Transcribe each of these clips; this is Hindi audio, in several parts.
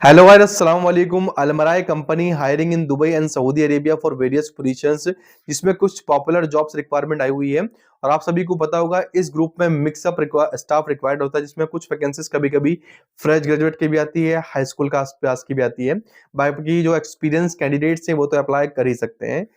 हेलो गाइस, अस्सलाम वालेकुम। Almarai company hiring in Dubai and Saudi Arabia for various positions, जिसमें कुछ पॉपुलर जॉब्स रिक्वायरमेंट आई हुई है। और आप सभी को पता होगा इस ग्रुप में मिक्सअप स्टाफ रिक्वायर्ड होता है, जिसमें कुछ वैकेंसीज कभी कभी फ्रेश ग्रेजुएट की भी आती है, हाई स्कूल का पास की भी आती है। बाकी जो एक्सपीरियंस कैंडिडेट्स हैं वो तो अप्लाई कर ही सकते हैं।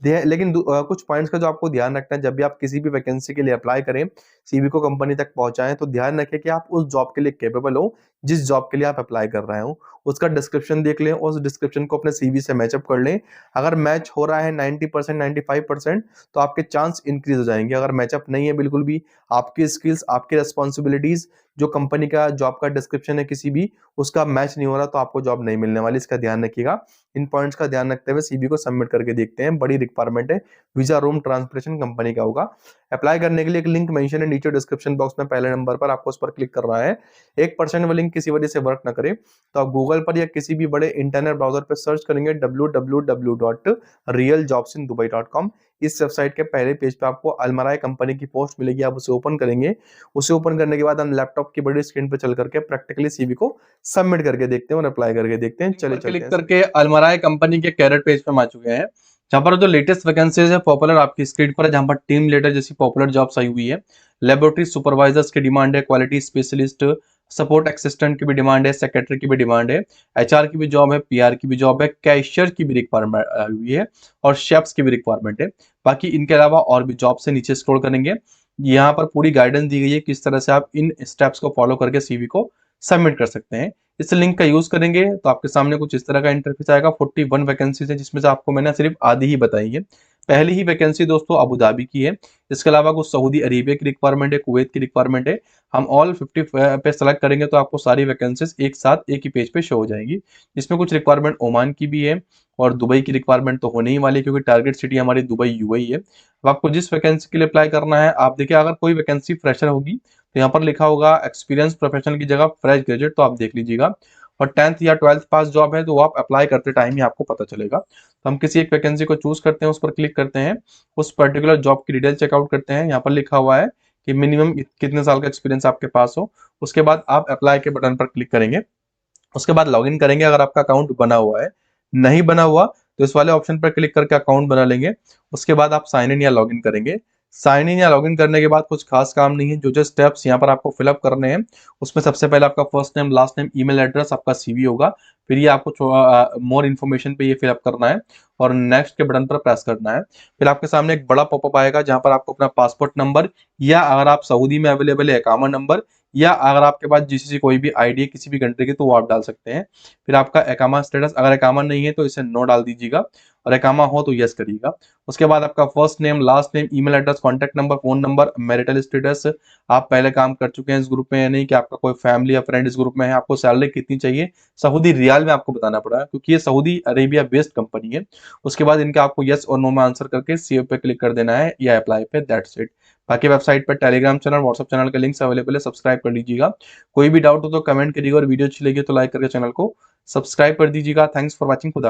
लेकिन कुछ पॉइंट्स का जो आपको ध्यान रखना है जब भी आप किसी भी वैकेंसी के लिए अप्लाई करें, सीवी को कंपनी तक पहुंचाएं, तो ध्यान रखें कि आप उस जॉब के लिए कैपेबल हो जिस जॉब के लिए आप अप्लाई कर रहे हो। उसका डिस्क्रिप्शन देख लें, उस डिस्क्रिप्शन को अपने सीवी से मैचअप कर लें। अगर मैच हो रहा है 90% 95%, तो आपके चांस इंक्रीज हो जाएंगे। अगर मैचअप नहीं है बिल्कुल भी, आपकी स्किल्स आपकी रेस्पॉन्सिबिलिटीज जो कंपनी का जॉब का डिस्क्रिप्शन है किसी भी उसका मैच नहीं हो रहा, तो आपको जॉब नहीं मिलने वाली। इसका ध्यान रखिएगा। इन पॉइंट्स का ध्यान रखते हुए सीवी को सबमिट करके देखते हैं। बड़ी रिक्वायरमेंट है, वीजा रूम ट्रांसपोर्टेशन कंपनी का होगा। अप्लाई करने के लिए एक लिंक मेंशन है नीचे डिस्क्रिप्शन बॉक्स में, पहले नंबर पर आपको उस पर क्लिक करना है। 1% वो लिंक किसी वजह से वर्क ना करे तो आप गूगल पर या किसी भी बड़े इंटरनेट ब्राउजर पर सर्च करेंगे www.realjobsindubai.com। इस वेबसाइट के पहले पेज पे आपको अलमराई कंपनी की पोस्ट मिलेगी, आप उसे ओपन करेंगे। उसे ओपन करने के बाद हम लैपटॉप की बड़ी स्क्रीन पर चल करके प्रैक्टिकली सीवी को सबमिट करके देखते हैं और अप्लाई करके देखते हैं। चले चलते क्लिक हैं। करके अलमराई कंपनी के कैरियर पेज पे हम आ चुके हैं, जहाँ पर जो लेटेस्ट वैकेंसीज है पॉपुलर आपकी स्क्रीन पर है, जहाँ पर टीम लीडर जैसी पॉपुलर जॉब्स आई हुई है। लेबोरेटरी सुपरवाइजर्स की डिमांड है, क्वालिटी स्पेशलिस्ट, सपोर्ट असिस्टेंट की भी डिमांड है, सेक्रेटरी की भी डिमांड है, एचआर की भी जॉब है, पीआर की भी जॉब है, कैशियर की भी रिक्वायरमेंट आई हुई है और शेफ्स की भी रिक्वायरमेंट है। बाकी इनके अलावा और भी जॉब से नीचे स्क्रॉल करेंगे, यहाँ पर पूरी गाइडेंस दी गई है किस तरह से आप इन स्टेप्स को फॉलो करके सीवी को सबमिट कर सकते हैं। इस लिंक का यूज करेंगे तो आपके सामने कुछ इस तरह का इंटरफेस आएगा। 41 वैकेंसीज है, जिसमें से आपको मैंने सिर्फ आधी ही बताई है। पहली ही वैकेंसी दोस्तों अबू धाबी की है। इसके अलावा कुछ सऊदी अरेबिया की रिक्वायरमेंट है, कुवैत की रिक्वायरमेंट है। हम ऑल 50 पे सेलेक्ट करेंगे तो आपको सारी वैकेंसीज एक साथ एक ही पेज पे शो हो जाएगी। इसमें कुछ रिक्वायरमेंट ओमान की भी है और दुबई की रिक्वायरमेंट तो होने ही वाली है, क्योंकि टारगेट सिटी हमारी दुबई यूएई है। अब आपको जिस वैकेंसी के लिए अप्लाई करना है, आप देखिए अगर कोई वैकेंसी फ्रेशर होगी तो यहाँ पर लिखा होगा एक्सपीरियंस प्रोफेशनल की जगह फ्रेश ग्रेजुएट, तो आप देख लीजिएगा। और 10th या 12th पास जॉब है तो वो आप अप्लाई करते टाइम ही आपको पता चलेगा। तो हम किसी एक वैकेंसी को चूज करते हैं, उस पर क्लिक करते हैं, उस पर्टिकुलर जॉब की डिटेल चेकआउट करते हैं। यहाँ पर लिखा हुआ है कि मिनिमम कितने साल का एक्सपीरियंस आपके पास हो। उसके बाद आप अप्लाई के बटन पर क्लिक करेंगे। उसके बाद लॉगिन करेंगे अगर आपका अकाउंट बना हुआ है। नहीं बना हुआ तो इस वाले ऑप्शन पर क्लिक करके अकाउंट बना लेंगे। उसके बाद आप साइन इन या लॉगिन करेंगे। साइन इन या लॉगिन करने के बाद कुछ खास काम नहीं है, जो जो स्टेप्स यहाँ पर आपको फिलअप करने हैं उसमें सबसे पहले आपका first name, last name, email address, आपका सीवी होगा। फिर ये आपको मोर इन्फॉर्मेशन पे ये फिलअप करना है और नेक्स्ट के बटन पर प्रेस करना है। फिर आपके सामने एक बड़ा पॉपअप आएगा जहां पर आपको अपना पासपोर्ट नंबर, या अगर आप सऊदी में अवेलेबल है इकामा नंबर, या अगर आपके पास जीसीसी कोई भी आईडी है किसी भी कंट्री की तो वो आप डाल सकते हैं। फिर आपका इकामा स्टेटस, अगर इकामा नहीं है तो इसे नो डाल दीजिएगा और इकामा हो तो यस करिएगा। उसके बाद आपका first name, last name, email address, contact number, phone number, marital status, आप पहले काम कर चुके हैं इस ग्रुप में या नहीं, कि आपका कोई फैमिली या फ्रेंड इस ग्रुप में है, आपको सैलरी कितनी चाहिए, सऊदी रियाल में आपको बताना पड़ा है क्योंकि ये सऊदी अरेबिया बेस्ड कंपनी है। उसके बाद इनका आपको यस और नो में आंसर करके सेव पे क्लिक कर देना है या अप्लाई पे, दैट्स इट। बाकी वेबसाइट पर टेलीग्राम चैनल, व्हाट्सएप चैनल के लिंक्स अवेलेबल है, सब्सक्राइब कर लीजिएगा। कोई भी डाउट हो तो कमेंट करिएगा और वीडियो अच्छी लगी तो लाइक करके चैनल को सब्सक्राइब कर दीजिएगा। Thanks for watching. खुदा